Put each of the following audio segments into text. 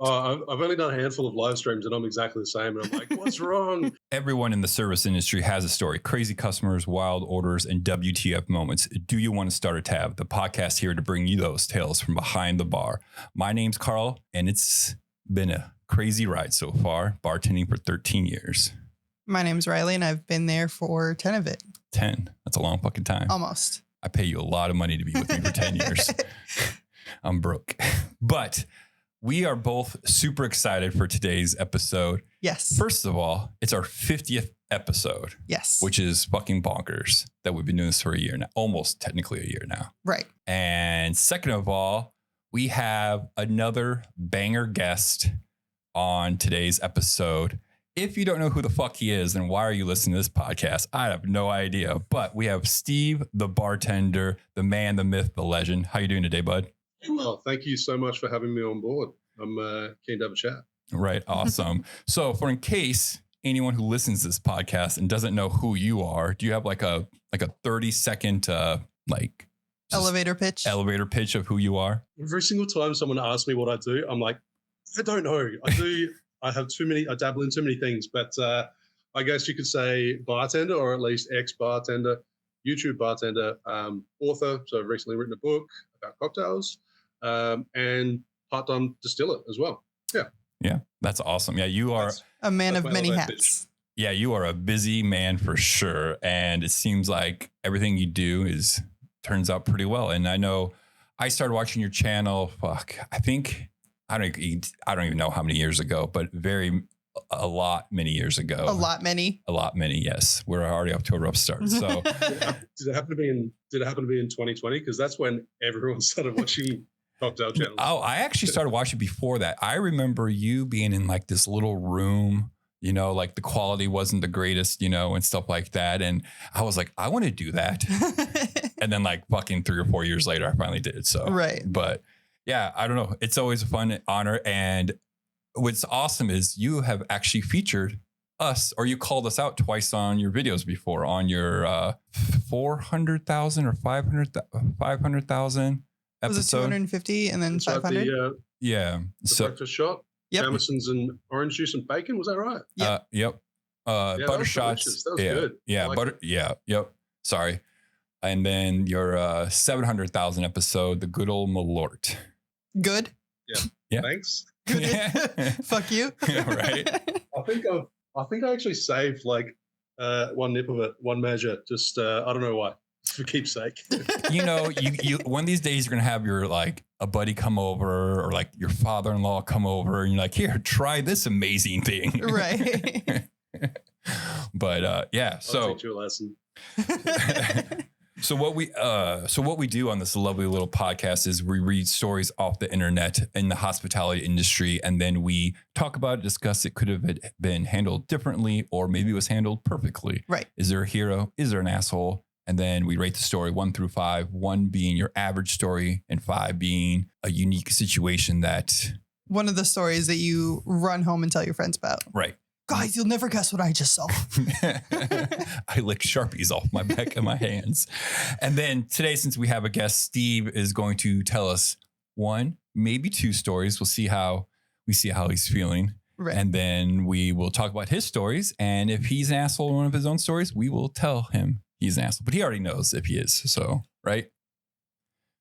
I've only done a handful of live streams and I'm exactly the same. And I'm like, what's wrong? Everyone in the service industry has a story. Crazy customers, wild orders, and WTF moments. Do you want to start a tab? The podcast here to bring you those tales from behind the bar. My name's Carl, and it's been a crazy ride so far, bartending for 13 years. My name's Riley, and I've been there for 10 of it. 10. That's a long fucking time. Almost. I pay you a lot of money to be with me for 10 years. I'm broke. But we are both super excited for today's episode. Yes. First of all, it's our 50th episode. Yes. Which is fucking bonkers that we've been doing this for a year now, almost technically a year now. Right. And second of all, we have another banger guest on today's episode. If you don't know who the fuck he is, then why are you listening to this podcast? I have no idea. But we have Steve the Bartender, the man, the myth, the legend. How you doing today, bud? Well, thank you so much for having me on board. I'm keen to have a chat. Right. Awesome. So for in case anyone who listens to this podcast and doesn't know who you are, do you have like a 30-second elevator pitch of who you are? Every single time someone asks me what I do, I'm like, I don't know. I dabble in too many things, but I guess you could say bartender, or at least ex-bartender, YouTube bartender, author. So I've recently written a book about cocktails, and part-time distiller as well. Yeah, that's awesome. Yeah, you are a man of many hats. Pitch. Yeah, you are a busy man for sure, and it seems like everything you do turns out pretty well. And I know I started watching your channel. I don't even know how many years ago, but many years ago. A lot many. Yes, we're already up to a rough start. So, did it happen to be in 2020? Because that's when everyone started watching cocktail channels. Oh, I actually started watching before that. I remember you being in like this little room. You know, like the quality wasn't the greatest, and stuff like that. And I was like, I want to do that. And then like fucking 3 or 4 years later, I finally did. So, right. But yeah, I don't know. It's always a fun honor. And what's awesome is you have actually featured us, or you called us out twice on your videos before, on your 400,000 or 500,000 episode. Was it 250 and then 500? The breakfast shot. Yep. Jamison's and orange juice and bacon. Was that right? Yep. Butter shots. That was good. Yeah. Butter. Yep. Sorry. And then your 700,000 episode, the good old Malort. Good. Yeah. Thanks. Fuck you. Right. I think I actually saved like one nip of it, one measure. Just I don't know why. For keepsake. You one of these days you're gonna have your like a buddy come over, or like your father-in-law come over, and you're like, here, try this amazing thing. Right. But yeah. I'll teach you a lesson. So what we do on this lovely little podcast is we read stories off the internet in the hospitality industry, and then we talk about it, discuss it. Could have been handled differently, or maybe it was handled perfectly. Right. Is there a hero? Is there an asshole? And then we rate the story 1 through 5, 1 being your average story and 5 being a unique situation that. One of the stories that you run home and tell your friends about. Right. Guys, you'll never guess what I just saw. I licked Sharpies off my back and my hands. And then today, since we have a guest, Steve is going to tell us 1, maybe 2 stories. We'll see how he's feeling. Right. And then we will talk about his stories. And if he's an asshole in one of his own stories, we will tell him he's an asshole. But he already knows if he is. So, right?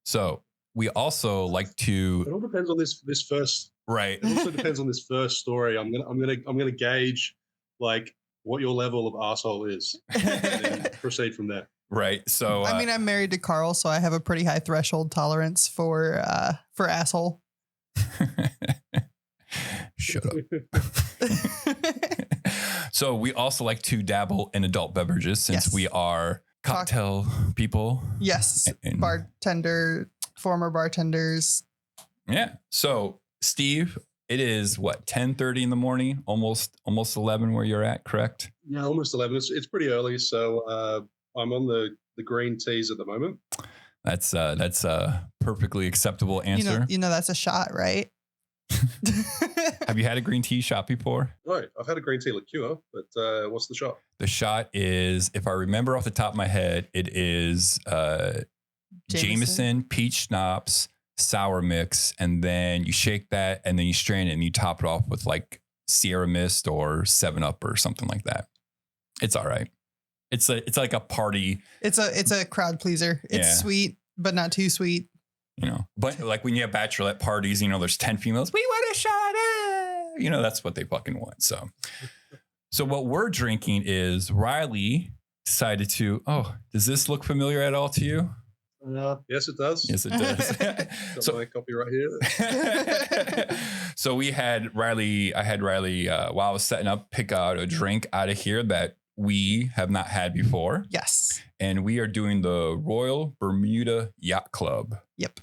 So we also like to. It all depends on this first. Right. It also depends on this first story. I'm gonna gauge like what your level of asshole is, and then proceed from there. Right. So I mean, I'm married to Carl, so I have a pretty high threshold tolerance for asshole. Shut up. So we also like to dabble in adult beverages, since we are cocktail people. Yes. Former bartenders. Yeah. So Steve, it is what, 10:30 in the morning, almost 11 where you're at, correct? Yeah, almost 11. It's pretty early, so I'm on the green teas at the moment. That's a perfectly acceptable answer. You know that's a shot, right? Have you had a green tea shot before? No, I've had a green tea liqueur, but what's the shot? The shot is, if I remember off the top of my head, it is Jameson, peach schnapps, sour mix, and then you shake that, and then you strain it, and you top it off with like Sierra Mist or 7-Up or something like that. It's all right. It's like a party. It's a crowd pleaser. It's sweet, but not too sweet. You know, but like when you have bachelorette parties, you know, there's 10 females. We want a shot. You know, that's what they fucking want. So what we're drinking is Riley decided to. Oh, does this look familiar at all to you? Yes, it does. Yes, it does. Got my copy right here. So we had Riley. I had Riley while I was setting up pick out a drink out of here that we have not had before. Yes. And we are doing the Royal Bermuda Yacht Club. Yep.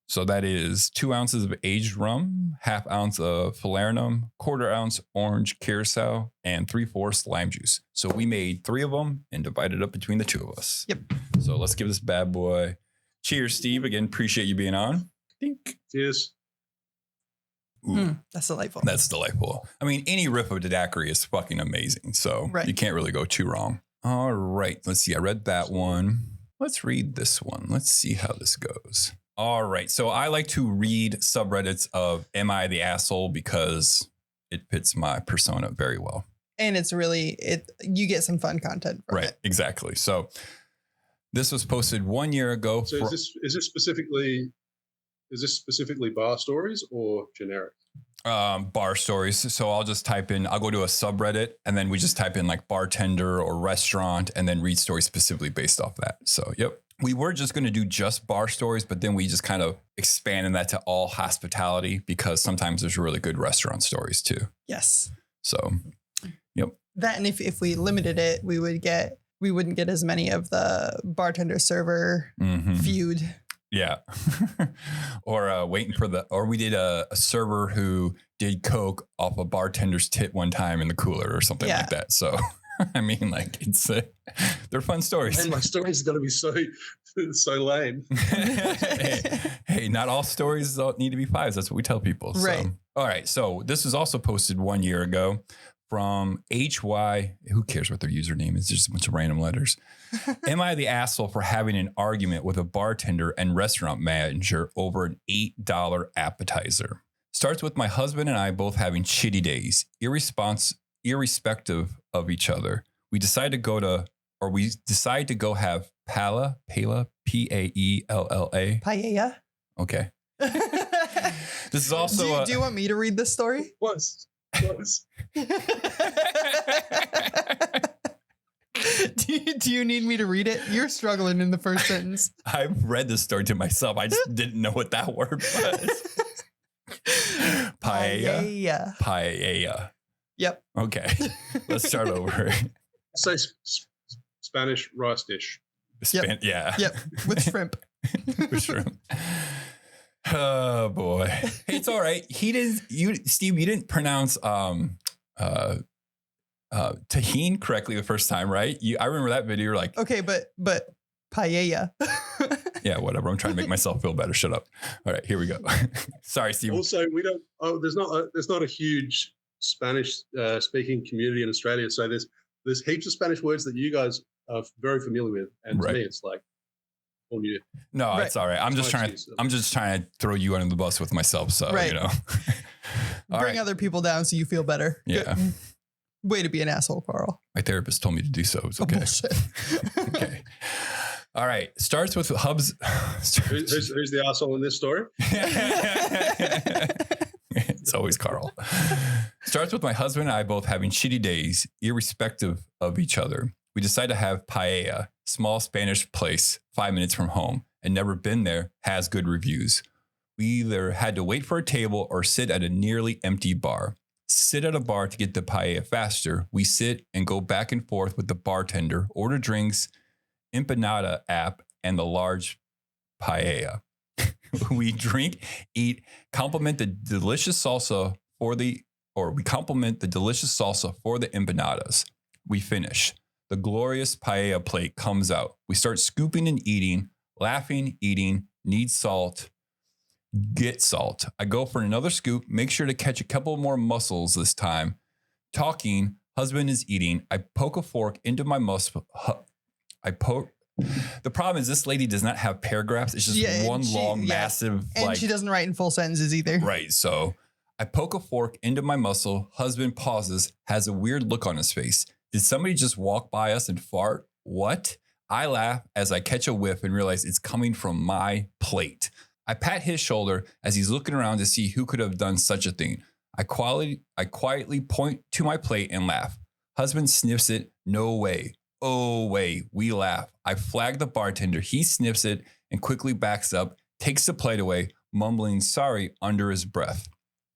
So that is 2 ounces of aged rum, 1/2 ounce of falernum, 1/4 ounce orange curacao, and 3/4 lime juice. So we made 3 of them and divided up between the 2 of us. Yep. So let's give this bad boy. Cheers, Steve. Again, appreciate you being on. Dink. Cheers. That's delightful. That's delightful. I mean, any riff of the daiquiri is fucking amazing. So you can't really go too wrong. All right. Let's see. I read that one. Let's read this one. Let's see how this goes. All right. So I like to read subreddits of Am I the Asshole because it fits my persona very well. And it's really, you get some fun content from it. Exactly. So this was posted 1 year ago. So is this specifically bar stories or generic? Bar stories. So I'll just type in, I'll go to a subreddit and then we just type in like bartender or restaurant and then read stories specifically based off that. So, yep. We were just going to do just bar stories, but then we just kind of expanded that to all hospitality because sometimes there's really good restaurant stories too. Yes. So, yep. That, and if we limited it, we wouldn't get as many of the bartender server feud. Yeah. Or we did a server who did coke off a bartender's tit one time in the cooler or something like that. So, I mean, like they're fun stories. And my stories are going to be so lame. hey, not all stories need to be 5s. That's what we tell people. Right. So, all right. So this was also posted 1 year ago from HY. Who cares what their username is? Just a bunch of random letters. Am I the asshole for having an argument with a bartender and restaurant manager over an $8 appetizer? Starts with my husband and I both having shitty days, irrespective of each other. We decide to go have Paella, Paella. Paella. Okay. This is also. Do you want me to read this story? Was. Do you need me to read it? You're struggling in the first sentence. I've read this story to myself. I just didn't know what that word was. Paella. Paella. Yep. Okay. Let's start over. Say Spanish rice dish. Yeah. Yep. With shrimp. With shrimp. Oh boy. Hey, it's all right. Steve, you didn't pronounce tahine correctly the first time, right? I remember that video. You're like, okay, but paella. Yeah, whatever. I'm trying to make myself feel better. Shut up. All right, here we go. Sorry, Steve. Also, we don't. Oh, there's not a huge Spanish speaking community in Australia. So there's heaps of Spanish words that you guys are very familiar with, and to me, it's like all new. No, it's all right. I'm just trying to throw you under the bus with myself. So you know, bring other people down so you feel better. Yeah. Good. Way to be an asshole, Carl. My therapist told me to do so. It's okay. Bullshit. Okay. All right. Starts with Hubs. Who's the asshole in this story? It's always Carl. Starts with my husband and I both having shitty days, irrespective of each other. We decide to have Paella, small Spanish place 5 minutes from home, and never been there, has good reviews. We either had to wait for a table or sit at a nearly empty bar. Sit at a bar to get the paella faster. We sit and go back and forth with the bartender, order drinks, empanada app, and the large paella. We drink, eat, compliment the delicious salsa for the empanadas. We finish. The glorious paella plate comes out. We start scooping and eating, laughing, eating, need salt. Get salt. I go for another scoop, make sure to catch a couple more mussels this time. Talking, husband is eating. I poke a fork into my The problem is this lady does not have paragraphs. It's just one long, massive. And she doesn't write in full sentences either. Right. So I poke a fork into my muscle. Husband pauses, has a weird look on his face. Did somebody just walk by us and fart? What? I laugh as I catch a whiff and realize it's coming from my plate. I pat his shoulder as he's looking around to see who could have done such a thing. I quietly point to my plate and laugh. Husband sniffs it. No way. Oh, way. We laugh. I flag the bartender. He sniffs it and quickly backs up, takes the plate away, mumbling sorry under his breath.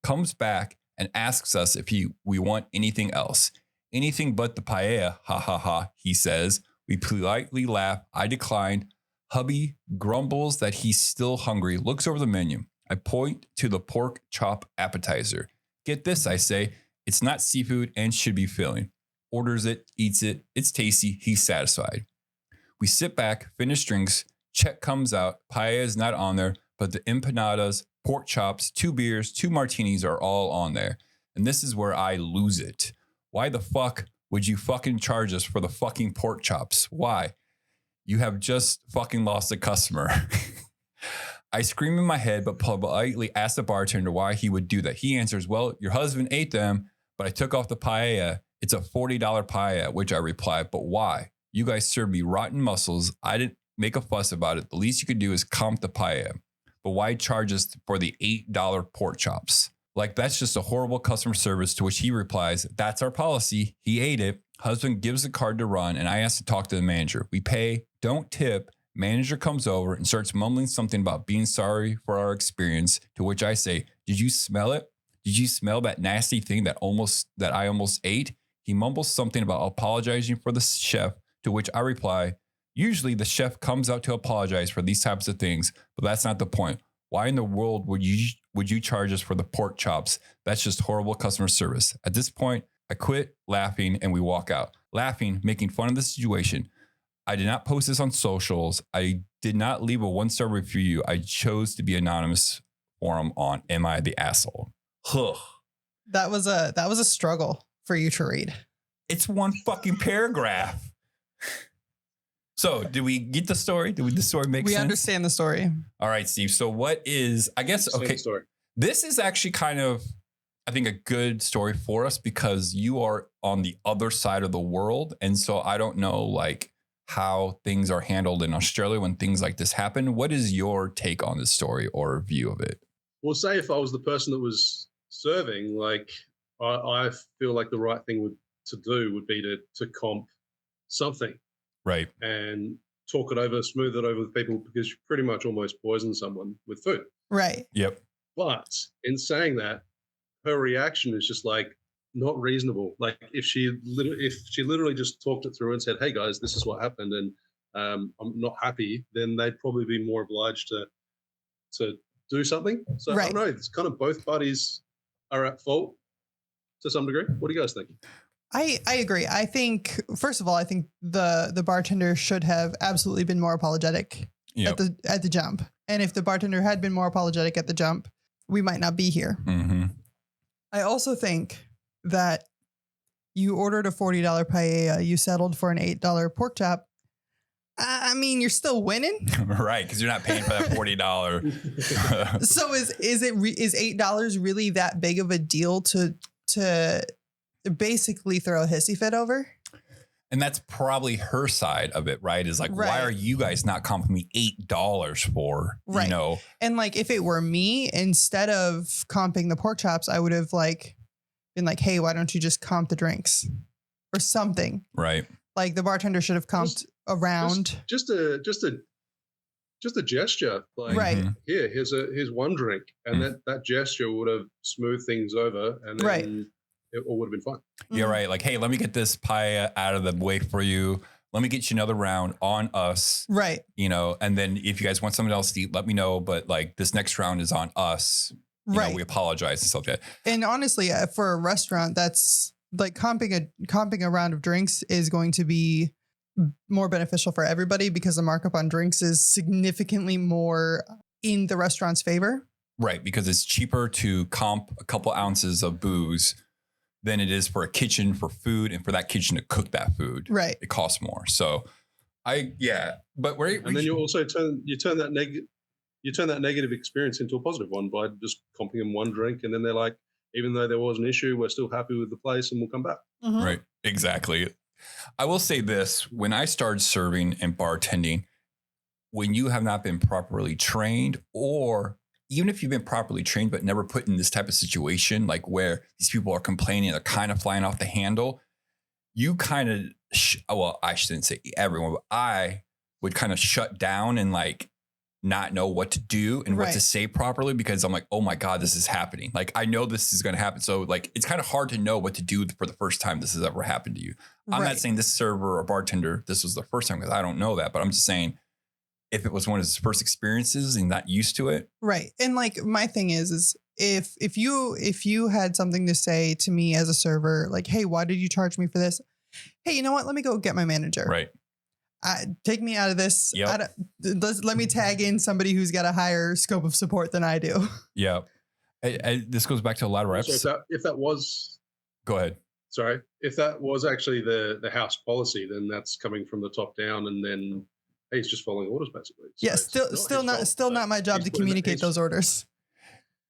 Comes back and asks us if we want anything else. Anything but the paella, ha ha ha, he says. We politely laugh. I decline. Hubby grumbles that he's still hungry, looks over the menu. I point to the pork chop appetizer. Get this, I say. It's not seafood and should be filling. Orders it, eats it. It's tasty. He's satisfied. We sit back, finish drinks. Check comes out. Paella is not on there, but the empanadas, pork chops, 2 beers, 2 martinis are all on there. And this is where I lose it. Why the fuck would you fucking charge us for the fucking pork chops? Why? You have just fucking lost a customer. I scream in my head, but politely ask the bartender why he would do that. He answers, well, your husband ate them, but I took off the paella. It's a $40 paella, which I reply, but why? You guys served me rotten mussels. I didn't make a fuss about it. The least you could do is comp the paella. But why charge us for the $8 pork chops? Like, that's just a horrible customer service, to which he replies, that's our policy. He ate it. Husband gives the card to run, and I ask to talk to the manager. We pay, don't tip. Manager comes over and starts mumbling something about being sorry for our experience, to which I say, did you smell it? Did you smell that nasty thing that I almost ate? He mumbles something about apologizing for the chef, to which I reply, usually the chef comes out to apologize for these types of things, but that's not the point. Why in the world would you charge us for the pork chops? That's just horrible customer service. At this point, I quit laughing and we walk out. Laughing, making fun of the situation. I did not post this on socials. I did not leave a 1-star review. I chose to be anonymous forum on Am I the Asshole? Huh. That was a struggle for you to read. It's one fucking paragraph. So, did we get the story? Did the story make sense? We understand the story. All right, Steve. So, what is, I guess, okay. Story. This is actually kind of, I think, a good story for us because you are on the other side of the world. And so I don't know like how things are handled in Australia when things like this happen. What is your take on this story or view of it? Well, say if I was the person that was serving, like I feel like the right thing to do would be to comp something. Right. And talk it over, smooth it over with people because you pretty much almost poison someone with food. Right. Yep. But in saying that, her reaction is just like not reasonable. Like if she literally just talked it through and said, "Hey guys, this is what happened, and I'm not happy," then they'd probably be more obliged to do something. So I don't know. It's kind of both parties are at fault to some degree. What do you guys think? I agree. I think, first of all, I think the bartender should have absolutely been more apologetic at the jump. And if the bartender had been more apologetic at the jump, we might not be here. Mm-hmm. I also think that you ordered a $40 paella, you settled for an $8 pork chop. I mean, you're still winning. Right, because you're not paying for that $40. So is $8 really that big of a deal to basically throw a hissy fit over? And that's probably her side of it, right? Is like, why are you guys not comping me $8 for, you know? And like, if it were me, instead of comping the pork chops, I would have like been like, hey, why don't you just comp the drinks or something? Right. Like the bartender should have comped around. Just a gesture. Like, here's one drink. And that gesture would have smoothed things over and then it all would have been fine. You're right. Like, hey, let me get this pie out of the way for you. Let me get you another round on us. Right. You know, and then if you guys want something else to eat, let me know. But like this next round is on us. You know, we apologize and stuff like that. And honestly, for a restaurant, that's like comping a round of drinks is going to be more beneficial for everybody because the markup on drinks is significantly more in the restaurant's favor. Right. Because it's cheaper to comp a couple ounces of booze than it is for a kitchen for food and for that kitchen to cook that food. Right. It costs more. So but and then you also turn that negative experience into a positive one by just comping them one drink, and then they're like, even though there was an issue, we're still happy with the place and we'll come back. Mhm. Right. Exactly. I will say this, when I started serving and bartending, when you have not been properly trained, or even if you've been properly trained but never put in this type of situation, like where these people are complaining, they're kind of flying off the handle, you kind of, well, I shouldn't say everyone, but I would kind of shut down and like not know what to do and what to say properly, because I'm like, oh my God, this is happening. Like, I know this is going to happen. So like, it's kind of hard to know what to do for the first time this has ever happened to you. I'm not saying this server or bartender, this was the first time, because I don't know that, but I'm just saying if it was one of his first experiences and not used to it. Right. And like, my thing is if you had something to say to me as a server, like, hey, why did you charge me for this? Hey, you know what? Let me go get my manager. Right. Take me out of this. Yep. Let me tag in somebody who's got a higher scope of support than I do. Yeah. This goes back to a lot of our episodes. So if that was, go ahead. Sorry, if that was actually the house policy, then that's coming from the top down, and then he's just following orders basically. So still not my job to communicate those orders.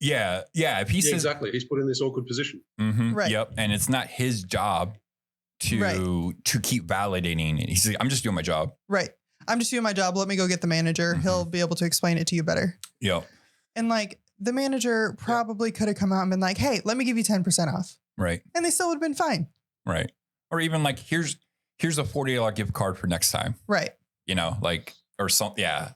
Yeah. If he says exactly, he's put in this awkward position. Mm-hmm, right. Yep. And it's not his job to keep validating it. He's like, I'm just doing my job. Right. I'm just doing my job. Let me go get the manager. Mm-hmm. He'll be able to explain it to you better. Yep. And like, the manager probably could have come out and been like, hey, let me give you 10% off. Right. And they still would have been fine. Right. Or even like, here's a $40 gift card for next time. Right. You know, like, or something. Yeah.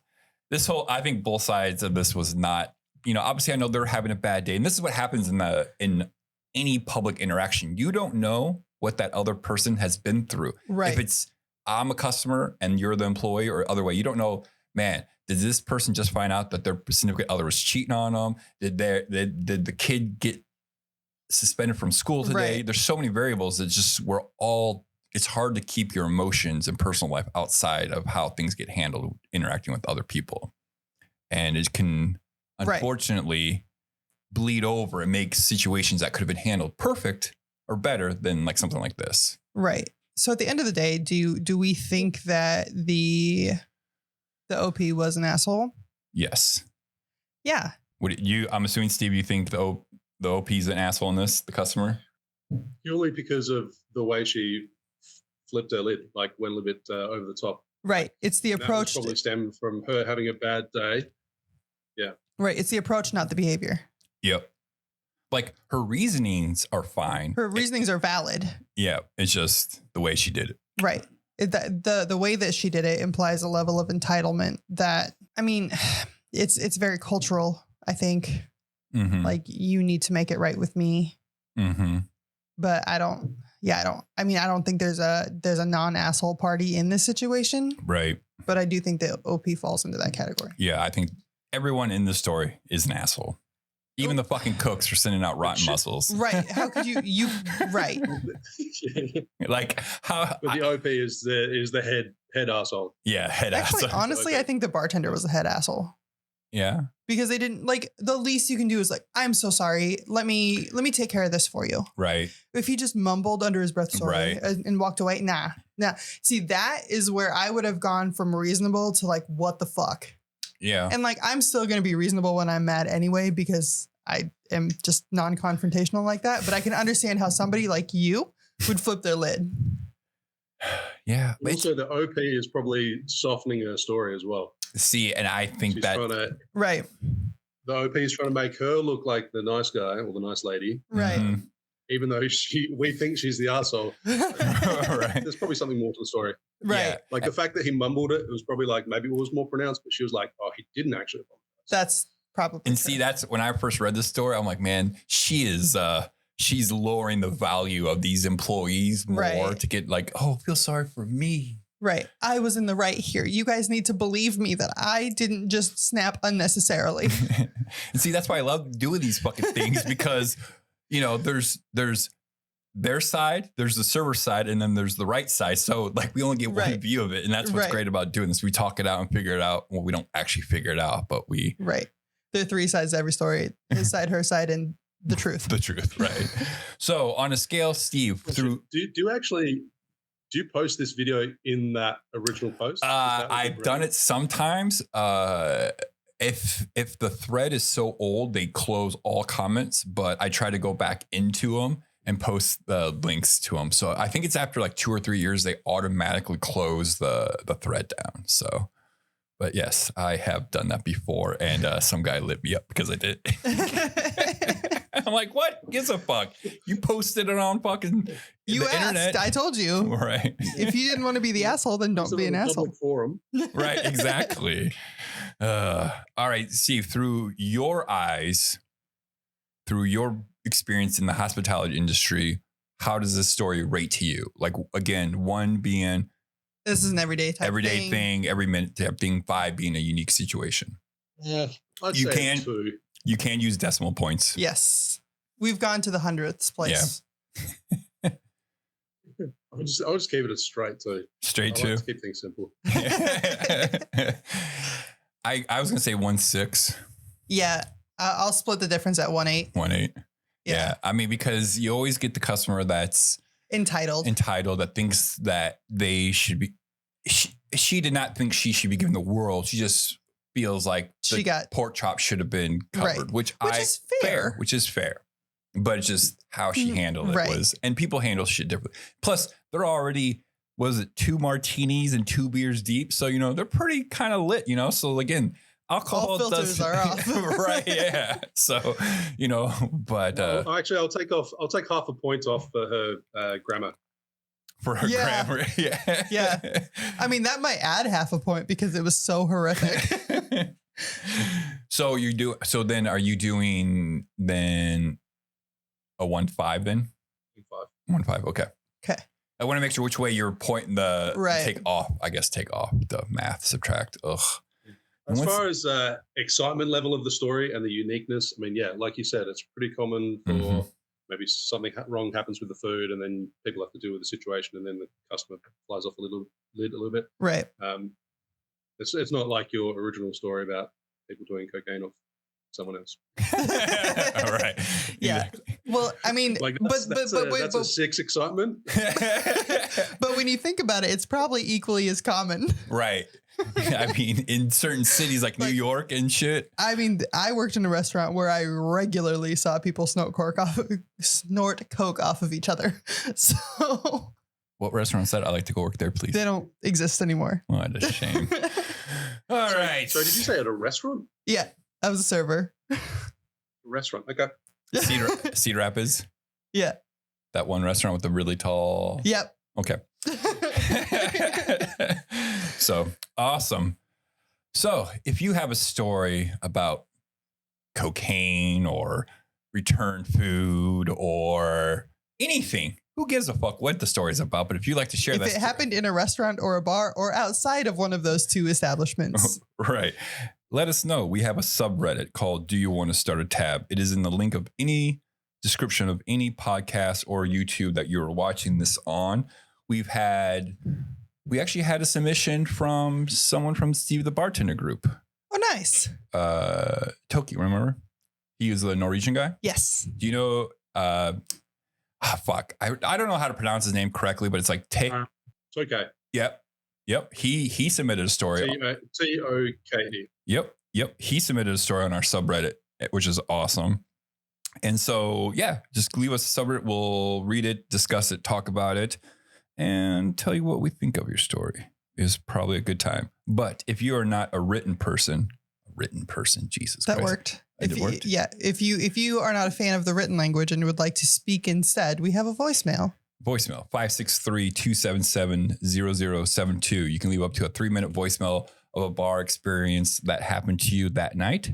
I think both sides of this was not, you know, obviously I know they're having a bad day, and this is what happens in any public interaction. You don't know what that other person has been through. Right. If it's, I'm a customer and you're the employee, or other way, you don't know, man, did this person just find out that their significant other was cheating on them? Did the kid get suspended from school today? Right. There's so many variables that just it's hard to keep your emotions and personal life outside of how things get handled interacting with other people. And it can unfortunately bleed over and make situations that could have been handled perfect or better than like something like this. Right. So at the end of the day, do we think that the OP was an asshole? Yes. Yeah. I'm assuming, Steve, you think the OP is an asshole in this, the customer? Purely because of the way she flipped her lid, like went a little bit over the top. Right. It's the approach. That probably stemmed from her having a bad day. Yeah. Right. It's the approach, not the behavior. Yep. Like, her reasonings are fine. Her reasonings are valid. Yeah. It's just the way she did it. Right. The way that she did it implies a level of entitlement that, I mean, it's very cultural, I think. Mm-hmm. Like, you need to make it right with me. Mm-hmm. But I don't think there's a non-asshole party in this situation. Right. But I do think that OP falls into that category. Yeah. I think everyone in this story is an asshole. Even the fucking cooks for sending out rotten mussels. Right. How could you right. Like, how? But the OP is the head asshole. Yeah, head Actually, asshole. honestly, I think the bartender was the head asshole. Yeah. Because they didn't, like, the least you can do is like, I'm so sorry. Let me take care of this for you. Right. If he just mumbled under his breath, sorry, and walked away, nah. See, that is where I would have gone from reasonable to like, what the fuck? Yeah. And like, I'm still going to be reasonable when I'm mad anyway, because I am just non-confrontational like that. But I can understand how somebody like you would flip their lid. Yeah. Also, the OP is probably softening her story as well. See, and I think she's that right. The OP is trying to make her look like the nice guy or the nice lady. Right. Mm-hmm. Even though we think she's the arsehole. Right. There's probably something more to the story. Right. Yeah. Like the fact that he mumbled it was probably like, maybe it was more pronounced, but she was like, oh, he didn't actually apologize. That's probably And true. See, that's when I first read this story, I'm like, man, she's lowering the value of these employees more to get like, oh, feel sorry for me. Right. I was in the right here. You guys need to believe me that I didn't just snap unnecessarily. And see, that's why I love doing these fucking things, because, you know, there's their side, there's the server side, and then there's the right side. So like, we only get one view of it. And that's what's great about doing this. We talk it out and figure it out. Well, we don't actually figure it out, but we. Right. There are three sides to every story: his side, her side, and the truth. The truth. Right. So on a scale, Steve, do you actually Do you post this video in that original post? I've done it sometimes. If the thread is so old, they close all comments, but I try to go back into them and post the links to them. So I think it's after like 2 or 3 years, they automatically close the thread down. So, but yes, I have done that before, and some guy lit me up because I did. I'm like, what gives a fuck? You posted it on fucking you the asked. internet. I told you. Right. If you didn't want to be the asshole, then don't be an asshole. Forum. Right. Exactly. All right. Steve, through your eyes, through your experience in the hospitality industry, how does this story rate to you? Like, again, 1 being this is an everyday thing, every minute type thing, 5 being a unique situation. Yeah, I'd You say can- 2. You can use decimal points. Yes. We've gone to the 100th place. I'll just keep it as straight too. Straight I to. like to keep things simple. I was gonna say 1.6. Yeah. I'll split the difference at 1.8. 1.8. Yeah. I mean, because you always get the customer that's Entitled, that thinks that they should be. She did not think she should be given the world. She just feels like She got- pork chop should have been covered, Right. which is fair. which is fair. But it's just how she handled it Right. was, and people handle shit differently. Plus, they're already, was it 2 martinis and 2 beers deep? So, they're pretty kind of lit, So again, alcohol all filters are off. right. Yeah. So, but Actually, I'll take half a point off for her grammar. for her Yeah. grammar. Yeah. Yeah. I mean, that might add half a point because it was so horrific. So then are you doing then a 1.5 then? 5. 1.5. Okay. Okay. I want to make sure which way you're pointing the Right. take off the math, subtract. Ugh. As What's- far as excitement level of the story and the uniqueness, I mean, yeah, like you said, it's pretty common for Mhm. maybe something wrong happens with the food, and then people have to deal with the situation, and then the customer flies off a little bit. Right. It's not like your original story about people doing cocaine off someone else. All right. Yeah. Exactly. Well, I mean, Like but that's a 6 excitement. but when you think about it, it's probably equally as common. Right. I mean, in certain cities like New Like- York and shit. I mean, I worked in a restaurant where I regularly saw people snort coke off of each other. So What restaurant's that? I'd like to go work there, please. they don't exist anymore. What a shame. All right. So did you say at a restaurant? Yeah, I was a server. A restaurant. Okay. Cedar Rapids? Yeah. That one restaurant with the really tall. Yep. Okay. So awesome. So if you have a story about cocaine or return food or anything, who gives a fuck what the story is about? But if you like to share If that it story- happened in a restaurant or a bar or outside of one of those 2 establishments. Right. Let us know. We have a subreddit called Do You Want to Start a Tab? It is in the link of any description of any podcast or YouTube that you're watching this on. We actually had a submission from someone from Steve the Bartender group. Oh, nice. Toki, remember? He was the Norwegian guy. Yes. Do you know? Fuck. I don't know how to pronounce his name correctly, but it's like It's okay. Yep. He submitted a story. TOKE. Yep. He submitted a story on our subreddit, which is awesome. And so, yeah, just leave us a subreddit. We'll read it, discuss it, talk about it, and tell you what we think of your story. Is probably a good time. But if you are not a written person, Jesus That Christ. worked. It worked? Yeah. If you are not a fan of the written language and would like to speak instead, we have a voicemail. Voicemail 563-277-0072. You can leave up to a 3-minute voicemail of a bar experience that happened to you that night,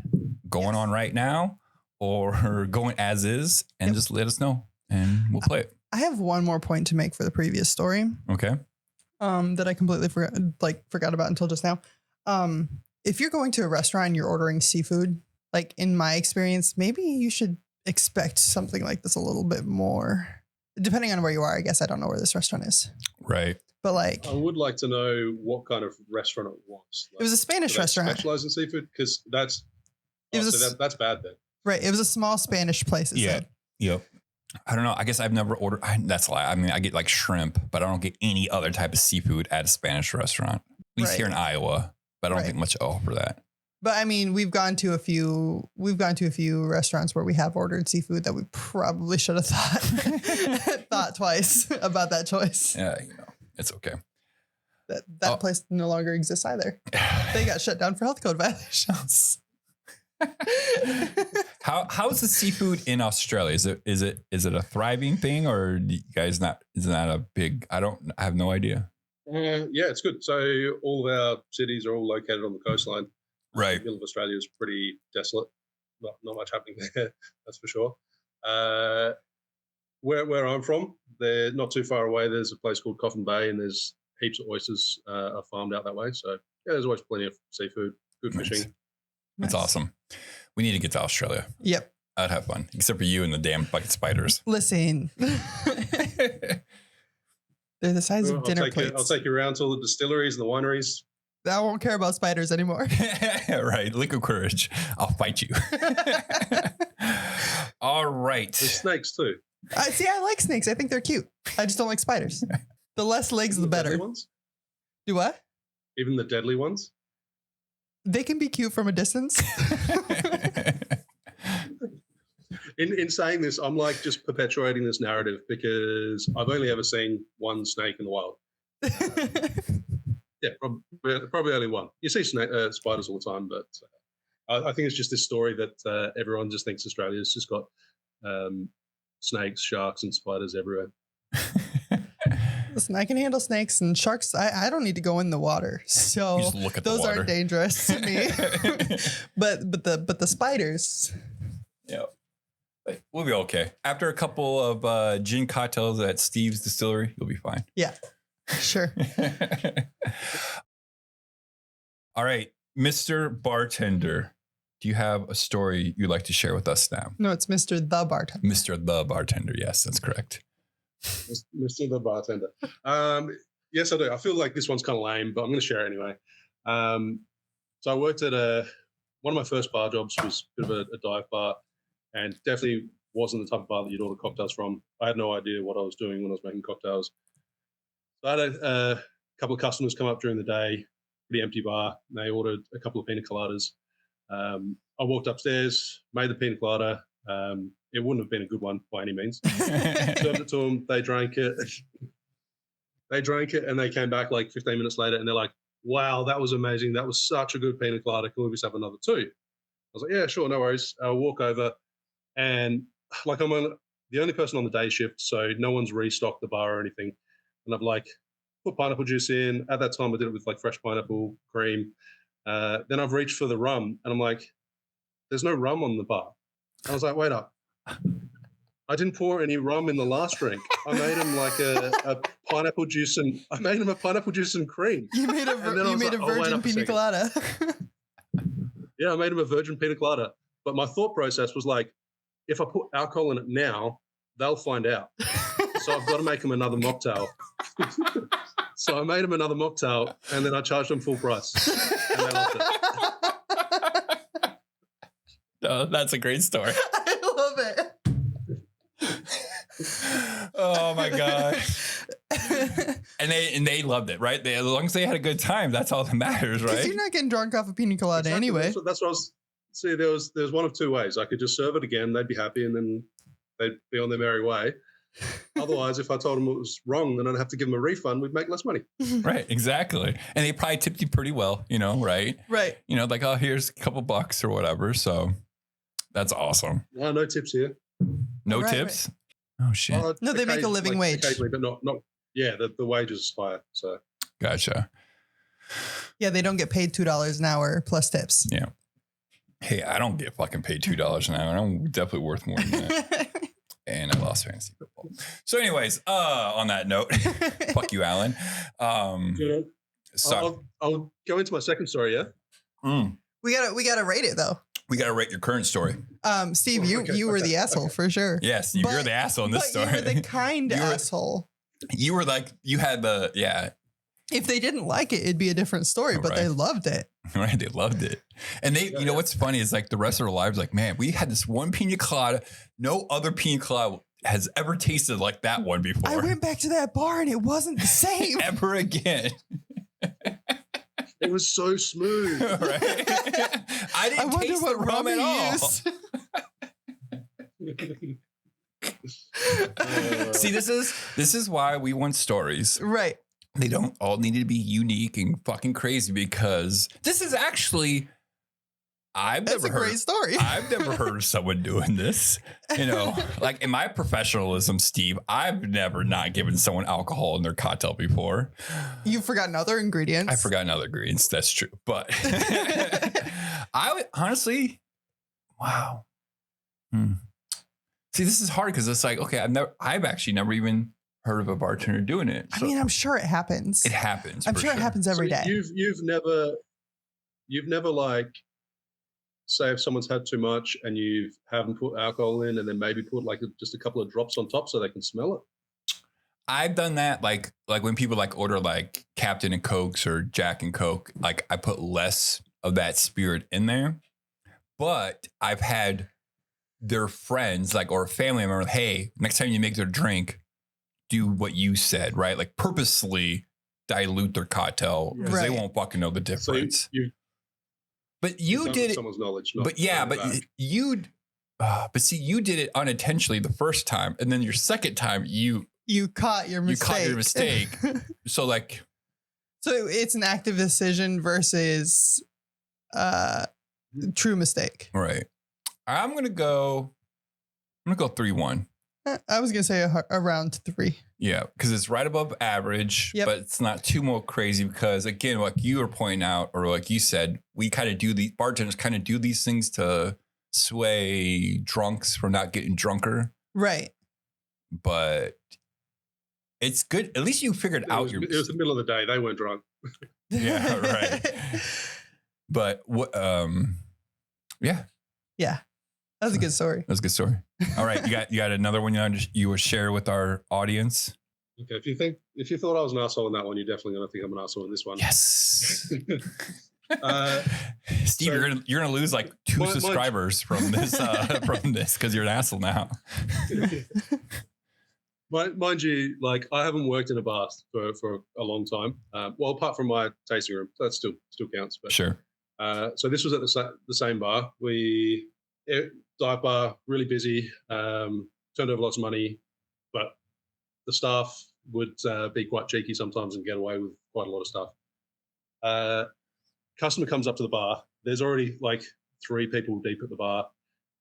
going on right now, or going as is, and just let us know and we'll play it. I have one more point to make for the previous story. Okay. That I completely forgot about until just now. If you're going to a restaurant and you're ordering seafood, like in my experience, maybe you should expect something like this a little bit more. Depending on where you are, I guess. I don't know where this restaurant is. Right. But like, I would like to know what kind of restaurant it was. it was a Spanish restaurant. Specialize in seafood? Because that's It was that's bad then. Right. It was a small Spanish place. It Yeah. said. Yep. I don't know. I guess I've never ordered. That's a lie. I mean, I get like shrimp, but I don't get any other type of seafood at a Spanish restaurant. At least here in Iowa, but I don't think much to offer that. But I mean, we've gone to a few restaurants where we have ordered seafood that we probably should have thought twice about that choice. Yeah, it's okay. That place no longer exists either. They got shut down for health code violations. How's the seafood in Australia? Is it a thriving thing, or do you guys not? Is that a big? I have no idea. Yeah, it's good. So all of our cities are all located on the coastline. Right. The middle of Australia is pretty desolate. Not much happening there, that's for sure. Where I'm from, they're not too far away. There's a place called Coffin Bay, and there's heaps of oysters are farmed out that way. So yeah, there's always plenty of seafood, good fishing. That's awesome. We need to get to Australia. Yep. I'd have fun, except for you and the damn bucket spiders. Listen. They're the size of dinner plates. I'll take you around to all the distilleries and the wineries. I won't care about spiders anymore. Right. Liquid courage. I'll fight you. All right. There's snakes too. I like snakes. I think they're cute. I just don't like spiders. The less legs, the better. Ones? Do what? Even the deadly ones? They can be cute from a distance. In saying this, I'm like just perpetuating this narrative because I've only ever seen one snake in the wild. Yeah, probably only one. You see spiders all the time, but I think it's just this story that everyone just thinks Australia's just got snakes, sharks, and spiders everywhere. Listen, I can handle snakes and sharks. I don't need to go in the water, so just look at those the water. aren't dangerous to me. but the spiders. Yeah, we'll be okay. After a couple of gin cocktails at Steve's Distillery, you'll be fine. Yeah, sure. All right, Mr. Bartender, do you have a story you'd like to share with us now? No, it's Mr. the Bartender. Mr. the Bartender. Yes, that's correct. Mr. the Bartender. Yes, I do. I feel like this one's kind of lame, but I'm going to share it anyway. So I worked at one of my first bar jobs was a bit of a dive bar, and definitely wasn't the type of bar that you'd order cocktails from. I had no idea what I was doing when I was making cocktails. So I had a couple of customers come up during the day, pretty empty bar, and they ordered a couple of pina coladas. I walked upstairs, made the pina colada. It wouldn't have been a good one by any means. Served it to them. They drank it. And they came back like 15 minutes later, and they're like, "Wow, that was amazing. That was such a good pina colada. Can we just have another two?" I was like, "Yeah, sure, no worries." I'll walk over, and like I'm the only person on the day shift, so no one's restocked the bar or anything. And I've like put pineapple juice in. At that time, I did it with like fresh pineapple cream. Then I've reached for the rum, and I'm like, "There's no rum on the bar." I was like, "Wait up. I didn't pour any rum in the last drink. I made him like a pineapple juice and cream." You made a virgin pina colada. Yeah, I made him a virgin pina colada. But my thought process was like, if I put alcohol in it now, they'll find out. So I've got to make him another mocktail. So I made him another mocktail, and then I charged them full price. And they loved it. Oh, that's a great story. I love it. Oh my god! and they loved it, right? As long as they had a good time, that's all that matters, right? Because you're not getting drunk off a pina colada anyway. That's what I was. See, there was one of two ways. I could just serve it again; they'd be happy, and then they'd be on their merry way. Otherwise, if I told them it was wrong, then I'd have to give them a refund. We'd make less money. Right, exactly. And they probably tipped you pretty well, right? Right. Like, oh, here's a couple bucks or whatever. So that's awesome. No tips here. No tips? Right. Oh, shit. No, they make a living wage. Occasionally, but not. Yeah, the wages is higher. So. Gotcha. Yeah, they don't get paid $2 an hour plus tips. Yeah. Hey, I don't get fucking paid $2 an hour. I'm definitely worth more than that. And I lost fantasy football. So anyways, on that note, fuck you, Alan. So I'll go into my second story, yeah? We gotta rate it though. We gotta rate your current story. Steve, you were the asshole for sure. Yes, you're the asshole in this story. You were the kind asshole. You were like, you had the, yeah. If they didn't like it, it'd be a different story, but they loved it. Right, they loved it. And they, what's funny is like the rest of their lives, like, man, we had this one pina colada. No other pina colada will has ever tasted like that one before. I went back to that bar and it wasn't the same. Ever again. It was so smooth. Right? I didn't taste the rum at all. See, this is why we want stories. Right. They don't all need to be unique and fucking crazy, because this is actually That's a great story. I've never heard of someone doing this. You know, like in my professionalism, Steve, I've never not given someone alcohol in their cocktail before. You've forgotten other ingredients. I've forgotten other ingredients. That's true. But I would honestly, wow. See, this is hard because it's like, okay, I've actually never even heard of a bartender doing it. So, I mean, I'm sure it happens. It happens. I'm sure it happens every day. You've never like, say if someone's had too much and you haven't put alcohol in and then maybe put like just a couple of drops on top so they can smell it. I've done that. Like when people like order like Captain and Cokes or Jack and Coke, like I put less of that spirit in there, but I've had their friends like, or a family member, hey, next time you make their drink, do what you said, right? Like purposely dilute their cocktail because they won't fucking know the difference. So but you did it. Someone's knowledge. But yeah, but you see, you did it unintentionally the first time, and then your second time, you caught your mistake. So like, so it's an active decision versus true mistake. Right. I'm gonna go 3-1. I was gonna say around 3. Yeah, because it's right above average, but it's not too more crazy because again, like you were pointing out, or like you said, we kind of do these bartenders kind of do these things to sway drunks from not getting drunker. Right. But it's good. At least you figured out It was the middle of the day. They weren't drunk. Yeah, right. But what? Yeah. Yeah. That was a good story. That was a good story. All right, you got another one you will share with our audience. Okay, if you thought I was an asshole in that one, you're definitely gonna think I'm an asshole in this one. Yes. Steve, so you're gonna lose like 2 subscribers from this because you're an asshole now. Mind you, like I haven't worked in a bar for a long time. Well, apart from my tasting room, that still counts. But, sure. So this was at the same bar. Dive bar, really busy, turned over lots of money, but the staff would be quite cheeky sometimes and get away with quite a lot of stuff. Customer comes up to the bar. There's already like 3 people deep at the bar,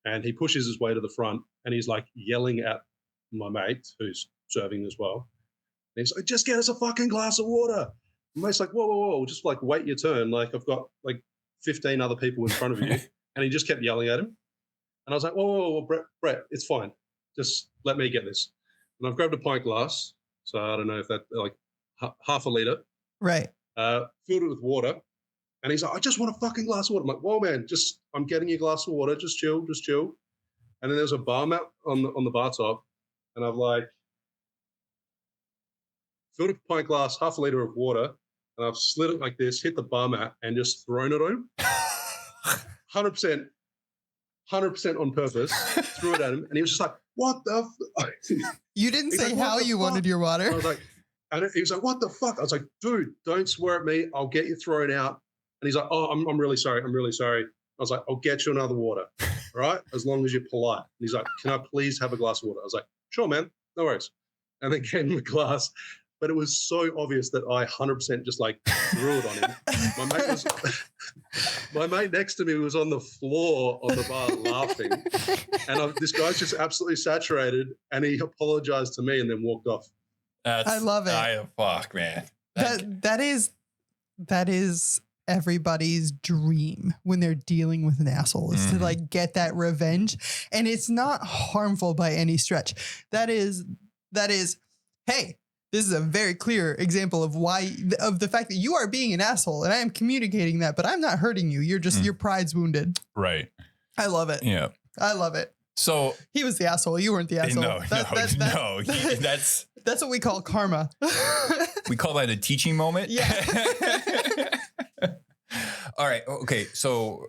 and he pushes his way to the front, and he's like yelling at my mate who's serving as well. And he's like, "Just get us a fucking glass of water." My mate's like, whoa, just like wait your turn. Like I've got like 15 other people in front of you. And he just kept yelling at him. And I was like, whoa, Brett, it's fine. Just let me get this. And I've grabbed a pint glass. So I don't know if that like half a liter. Right. Filled it with water. And he's like, I just want a fucking glass of water. I'm like, whoa, man, I'm getting you a glass of water. Just chill. And then there's a bar mat on the bar top. And I've like filled a pint glass, half a liter of water. And I've slid it like this, hit the bar mat, and just thrown it on him. 100% on purpose, threw it at him, and he was just like, "What the?" You didn't say like, how you wanted your water. I was like, and he was like, "What the fuck?" I was like, "Dude, don't swear at me. I'll get you thrown out." And he's like, "Oh, I'm really sorry. I'm really sorry." I was like, "I'll get you another water, all right? As long as you're polite." And he's like, "Can I please have a glass of water?" I was like, "Sure, man. No worries." And then gave him a glass. But it was so obvious that I 100% just like threw it on him. My mate next to me was on the floor of the bar laughing. And this guy's just absolutely saturated. And he apologized to me and then walked off. I love it. Fuck, man. That is everybody's dream when they're dealing with an asshole is to like get that revenge. And it's not harmful by any stretch. That is, hey, this is a very clear example of the fact that you are being an asshole and I am communicating that, but I'm not hurting you. You're just, your pride's wounded. Right. I love it. Yeah. I love it. So he was the asshole. You weren't the asshole. No. That's what we call karma. We call that a teaching moment. Yeah. All right. Okay. So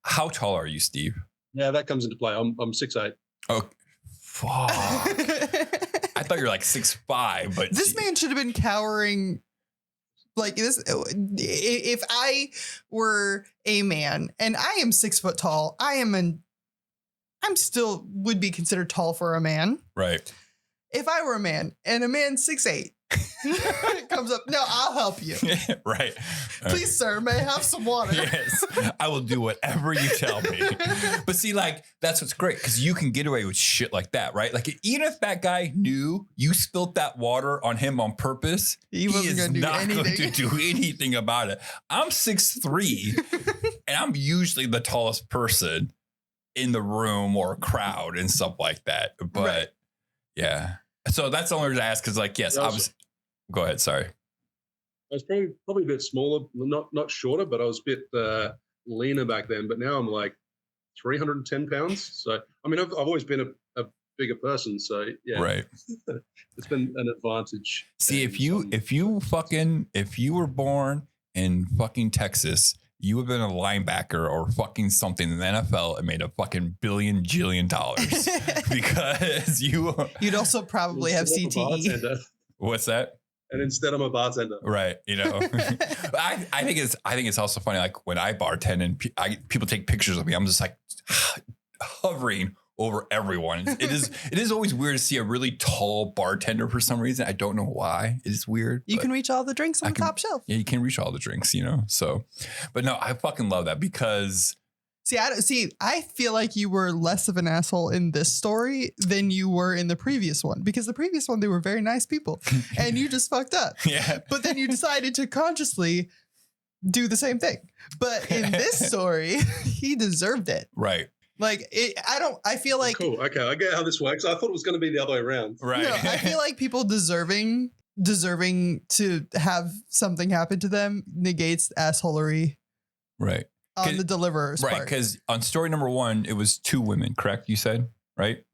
how tall are you, Steve? Yeah, that comes into play. I'm 6'8". Oh, Fuck. I thought you were like 6'5", but This man should have been cowering like this. If I were a man and I am 6 foot tall, I'm still would be considered tall for a man. right. If I were a man and a man 6'8" comes up, no, I'll help you. Right. Please, sir, may I have some water? Yes, I will do whatever you tell me. But see, like, that's what's great because you can get away with shit like that, right? Like, even if that guy knew you spilt that water on him on purpose, He wasn't is gonna do not going anything. to do anything about it. I'm 6'3", and I'm usually the tallest person in the room or crowd and stuff like that. But Right. yeah, so that's the only reason I asked because, like, yes, Yeah, I was. Go ahead. Sorry. I was probably a bit smaller, not shorter, but I was a bit leaner back then. But now I'm like 310 pounds. So I mean, I've always been a bigger person. So yeah, Right. it's been an advantage. See, in if you were born in fucking Texas, you would have been a linebacker or fucking something in the NFL and made a fucking jillion dollars because You'd also probably have Instead I'm a CTE. bartender, what's that? and instead I'm a bartender. Right. You know, I think it's also funny. Like when I bartend and people take pictures of me, I'm just like hovering over everyone. It is always weird to see a really tall bartender for some reason. I don't know why. It is weird. You but can reach all the drinks on the top shelf. Yeah, you can reach all the drinks, you know. So, but no, I fucking love that because I feel like you were less of an asshole in this story than you were in the previous one, because the previous one, they were very nice people and you just fucked up. yeah, But then you decided to consciously do the same thing. But in this story, he deserved it. right, Like I feel like, Cool. Okay, I get how this works. I thought it was going to be the other way around. right. no, I feel like people deserving to have something happen to them negates assholery right, on the deliverer's right. part. Because on story number 1, it was 2 women, correct? You said, right?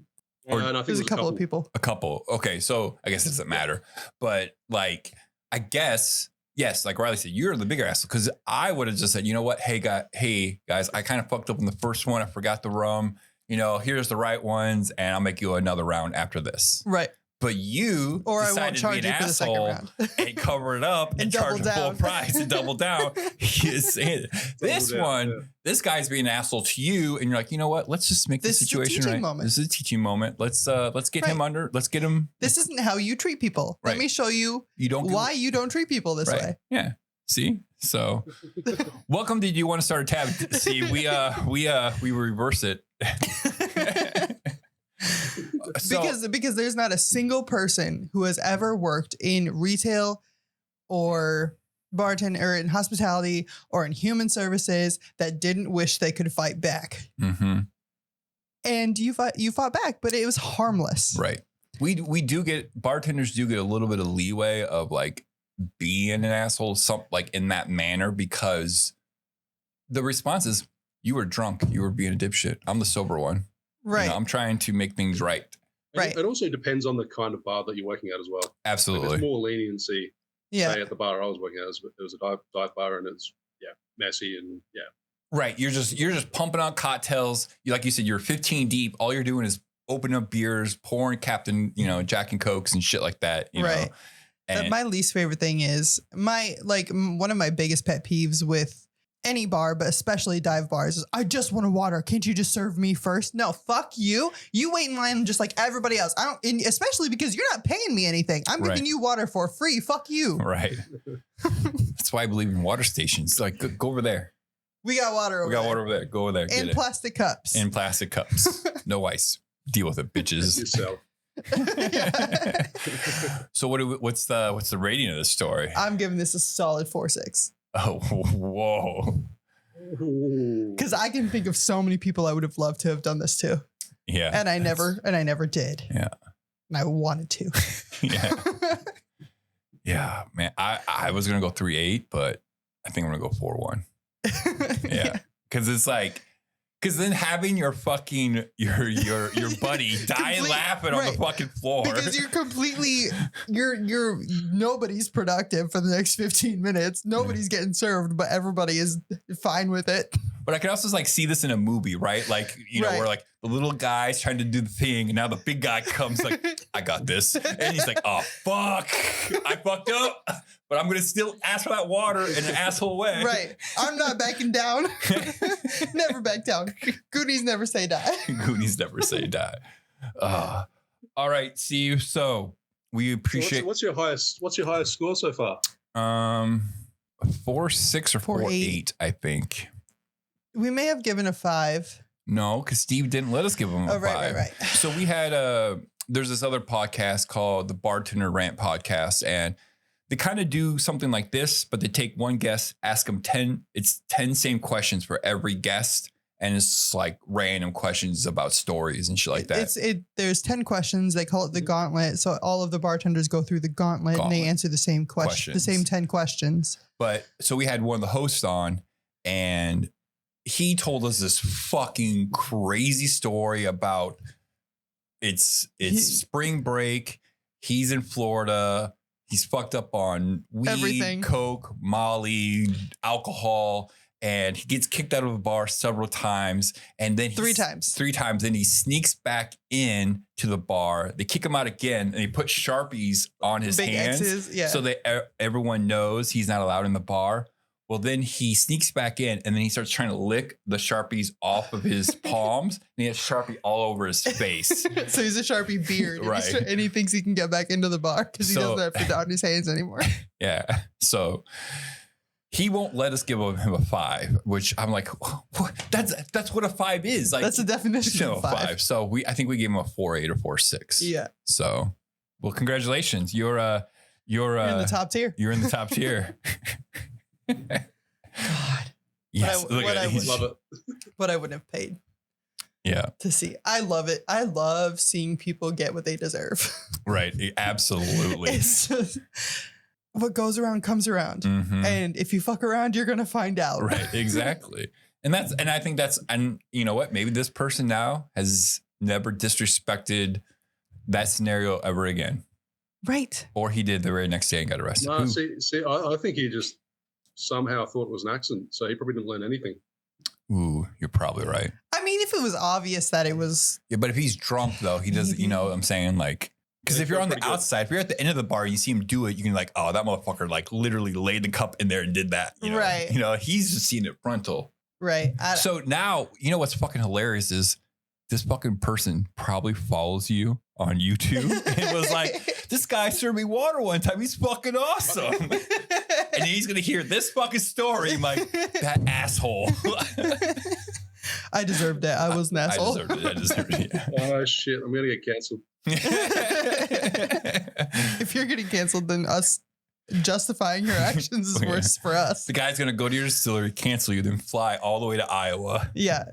Or- And I think There's it a was couple of people. A couple. Okay, so I guess it doesn't matter. But like, I guess, yes, like Riley said, you're the bigger asshole. Because I would have just said, you know what? Hey guys, I kind of fucked up in the first one. I forgot the rum. You know, here's the right ones, and I'll make you another round after this. Right. But you Or I decided won't to charge be an you for the second asshole round. and cover it up and, And charge double the full down. price and double down. This down, one, yeah. this guy's being an asshole to you, and you're like, you know what? Let's just make the This is a situation teaching right. moment. This is a teaching moment. Let's get him Right. under. Let's get him. This isn't how you treat people. Right. Let me show you You don't why you don't treat people this right. way. Yeah. See. So, welcome. Did you want to start a tab? See, we reverse it. So- because there's not a single person who has ever worked in retail or bartender or in hospitality or in human services that didn't wish they could fight back. Mhm. And you fought back, but it was harmless. Right. We bartenders do get a little bit of leeway of like being an asshole, like in that manner, because the response is you were drunk, you were being a dipshit. I'm the sober one. Right. You know, I'm trying to make things right. Right. It also depends on the kind of bar that you're working at as well. Like, Absolutely. there's more leniency. Yeah. Say at the bar I was working at, it was a dive bar, and it's messy and Right. You're just pumping out cocktails. Like you said, you're 15 deep. All you're doing is opening up beers, pouring Captain, Jack and Cokes and shit like that. You Right. know? And My least favorite thing is one of my biggest pet peeves with any bar, but especially dive bars, is I just want a water. Can't you just serve me first? No, fuck you. You wait in line just like everybody else. Especially because you're not paying me anything. I'm Right. giving you water for free. Fuck you. right. That's why I believe in water stations. Like, go over there. We got water over We got there. water over there. Go over there. Get In it. plastic cups. In plastic cups. No ice. Deal with it, bitches. yourself. So what's the rating of this story? I'm giving this a solid 4.6 Oh, whoa. because I can think of so many people I would have loved to have done this to, Yeah. and I never did. Yeah. And I wanted to. Yeah. Yeah, man. I was gonna go 3.8, but I think I'm gonna go 4.1. Yeah. Cause it's like, cause then having your fucking your buddy die Complete- laughing on the right. fucking floor. Because you're nobody's productive for the next 15 minutes. Nobody's getting served, but everybody is fine with it. But I can also like see this in a movie, right? Like, you know, Right. where like the little guy's trying to do the thing and now the big guy comes like, I got this. And he's like, oh, fuck, I fucked up. But I'm going to still ask for that water in an asshole way. Right. I'm not backing down. Never back down. Goonies never say die. Goonies never say die. All right, Steve. So we appreciate. So what's your highest score so far? 4.6 or 4.8, I think. We may have given a 5. No, because Steve didn't let us give him a 5. Right. So we had there's this other podcast called the Bartender Rant Podcast, and they kind of do something like this, but they take one guest, ask them 10 same questions for every guest. And it's like random questions about stories and shit like that. There's 10 questions. They call it the gauntlet. So all of the bartenders go through the gauntlet. And they answer the same question, the same 10 questions. But so we had one of the hosts on, and he told us this fucking crazy story about it's spring break. He's in Florida. He's fucked up on weed, everything. Coke, Molly, alcohol. And he gets kicked out of a bar several times. And then 3 times. 3 times. Then he sneaks back in to the bar. They kick him out again. And they put Sharpies on his Big hands. X's, yeah. So that everyone knows he's not allowed in the bar. Well, then he sneaks back in and then he starts trying to lick the Sharpies off of his palms. And he has Sharpie all over his face. So he's a Sharpie beard. Right. And he thinks he can get back into the bar because he doesn't have to dot his hands anymore. Yeah. So he won't let us give him a 5, which I'm like, what? That's what a 5 is. Like, that's the definition of 5. So I think we gave him a 4.8 or 4.6. Yeah. So, well, congratulations. You're in the top tier. You're in the top tier. God. Yes. Love it. But I wouldn't have paid. Yeah. To see. I love it. I love seeing people get what they deserve. Right. Absolutely. It's just, what goes around comes around. Mm-hmm. And if you fuck around, you're going to find out. Right. Exactly. And I think and you know what? Maybe this person now has never disrespected that scenario ever again. Right. Or he did the very next day and got arrested. No, see, I think he just somehow thought it was an accident. So he probably didn't learn anything. Ooh, you're probably right. I mean, if it was obvious that it was. Yeah, but if he's drunk though, he doesn't, you know what I'm saying? Like, because if you're on the outside, if you're at the end of the bar, you see him do it, you can like, oh, that motherfucker like literally laid the cup in there and did that. You know? Right. You know, he's just seeing it frontal. Right. So now, you know what's fucking hilarious is this fucking person probably follows you on YouTube and was like, this guy served me water one time. He's fucking awesome. And he's going to hear this fucking story. I'm like, that asshole. I deserved it. I was an asshole. I deserved it. Yeah. Oh, shit. I'm going to get canceled. If you're getting canceled, then us justifying your actions is worse for us. The guy's going to go to your distillery, cancel you, then fly all the way to Iowa. Yeah.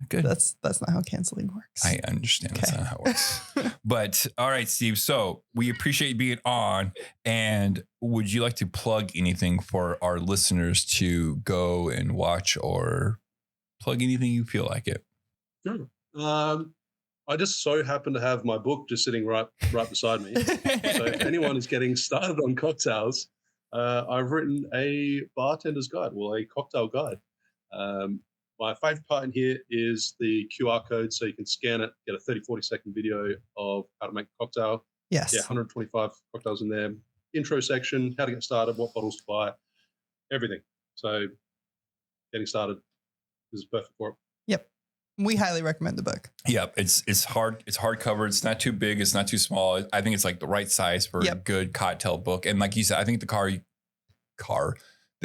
Good. That's not how canceling works. I understand. That's not how it works. But all right, Steve. So we appreciate you being on. And would you like to plug anything for our listeners to go and watch, or plug anything you feel like it? Sure. I just so happen to have my book just sitting right beside me. So if anyone is getting started on cocktails, I've written a bartender's guide, a cocktail guide. My favorite part in here is the QR code, so you can scan it, get a 30-40 second video of how to make a cocktail. Yes. Yeah, 125 cocktails in there. Intro section, how to get started, what bottles to buy, everything. So getting started is perfect for it. Yep. We highly recommend the book. Yep. It's hardcover. It's not too big. It's not too small. I think it's like the right size for a good cocktail book. And like you said, I think the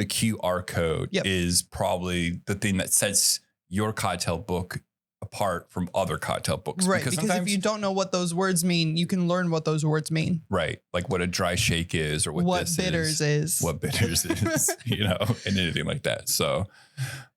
QR code is probably the thing that sets your cocktail book apart from other cocktail books. Right. Because if you don't know what those words mean, you can learn what those words mean. Right. Like what a dry shake is, or what this bitters is. What bitters is, you know, and anything like that. So,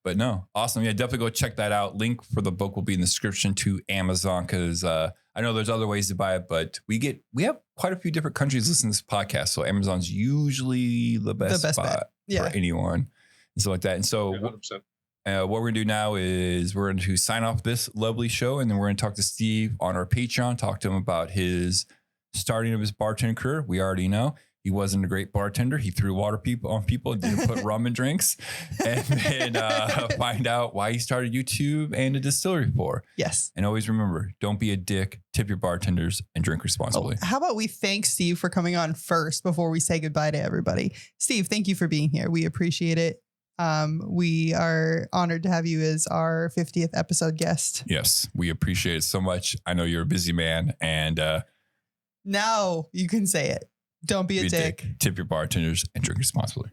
but no, awesome. Yeah, definitely go check that out. Link for the book will be in the description to Amazon, because I know there's other ways to buy it, but we have quite a few different countries listening to this podcast. So Amazon's usually the best spot for anyone and stuff like that. And so 100%. What we're going to do now is we're going to sign off this lovely show, and then we're going to talk to Steve on our Patreon, talk to him about his starting of his bartending career. We already know. he wasn't a great bartender. He threw water on people and didn't put rum in drinks. And then find out why he started YouTube and a distillery for. Yes. And always remember, don't be a dick, tip your bartenders, and drink responsibly. How about we thank Steve for coming on first before we say goodbye to everybody? Steve, thank you for being here. We appreciate it. We are honored to have you as our 50th episode guest. Yes, we appreciate it so much. I know you're a busy man, and now you can say it. Don't be a dick. Tip your bartenders and drink responsibly.